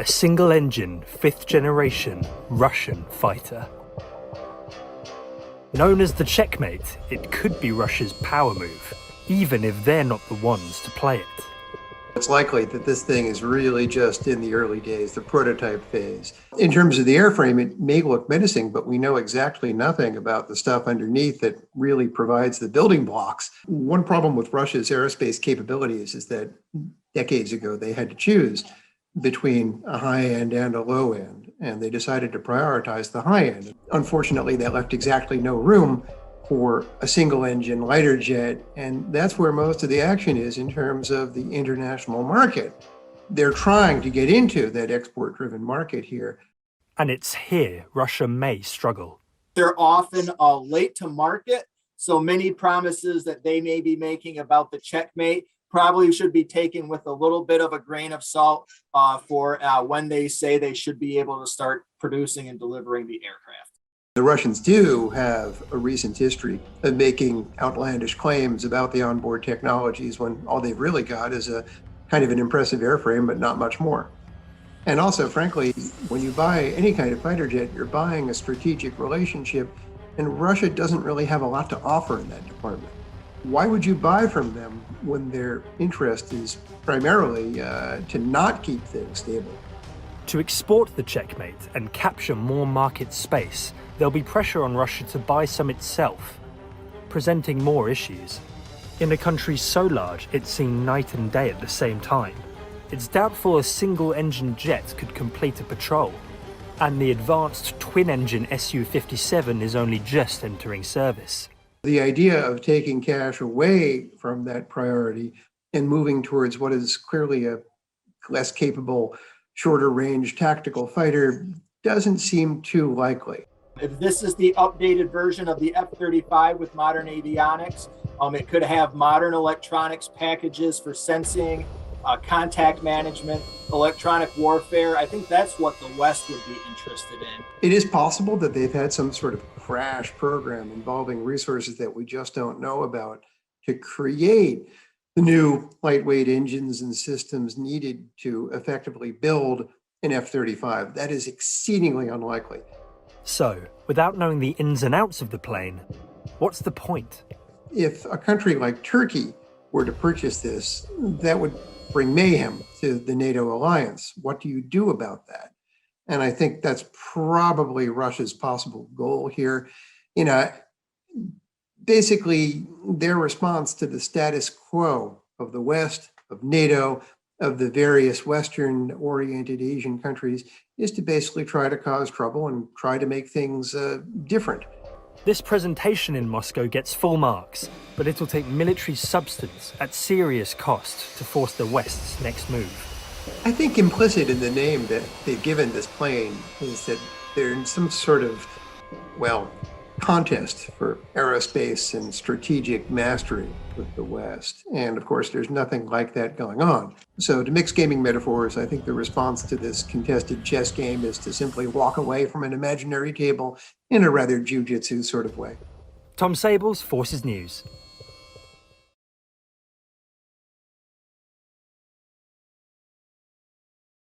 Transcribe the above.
a single-engine, fifth-generation Russian fighter. Known as the Checkmate, it could be Russia's power move, even if they're not the ones to play it. It's likely that this thing is really just in the early days, the prototype phase. In terms of the airframe, it may look menacing, but we know exactly nothing about the stuff underneath that really provides the building blocks. One problem with Russia's aerospace capabilities is that decades ago they had to choose between a high end and a low end, and they decided to prioritize the high end. Unfortunately, that left exactly no room for a single engine lighter jet, and that's where most of the action is in terms of the international market. They're trying to get into that export-driven market here. And it's here Russia may struggle. They're often late to market, so many promises that they may be making about the Checkmate probably should be taken with a little bit of a grain of salt for when they say they should be able to start producing and delivering the aircraft. The Russians do have a recent history of making outlandish claims about the onboard technologies when all they've really got is a kind of an impressive airframe, but not much more. And also, frankly, when you buy any kind of fighter jet, you're buying a strategic relationship, and Russia doesn't really have a lot to offer in that department. Why would you buy from them when their interest is primarily to not keep things stable? To export the Checkmate and capture more market space, there'll be pressure on Russia to buy some itself, presenting more issues. In a country so large, it's seen night and day at the same time. It's doubtful a single-engine jet could complete a patrol, and the advanced twin-engine Su-57 is only just entering service. The idea of taking cash away from that priority and moving towards what is clearly a less capable, shorter-range tactical fighter doesn't seem too likely. If this is the updated version of the F-35 with modern avionics, it could have modern electronics packages for sensing, contact management, electronic warfare. I think that's what the West would be interested in. It is possible that they've had some sort of crash program involving resources that we just don't know about to create the new lightweight engines and systems needed to effectively build an F-35. That is exceedingly unlikely. So, without knowing the ins and outs of the plane, what's the point? If a country like Turkey were to purchase this, that would bring mayhem to the NATO alliance. What do you do about that? And I think that's probably Russia's possible goal here. Basically, their response to the status quo of the West, of NATO, of the various Western-oriented Asian countries is to basically try to cause trouble and try to make things different. This presentation in Moscow gets full marks, but it'll take military substance at serious cost to force the West's next move. I think implicit in the name that they've given this plane is that they're in some sort of, contest for aerospace and strategic mastery with the West. And of course, there's nothing like that going on. So to mix gaming metaphors, I think the response to this contested chess game is to simply walk away from an imaginary table in a rather jujitsu sort of way. Tom Sables, Forces News.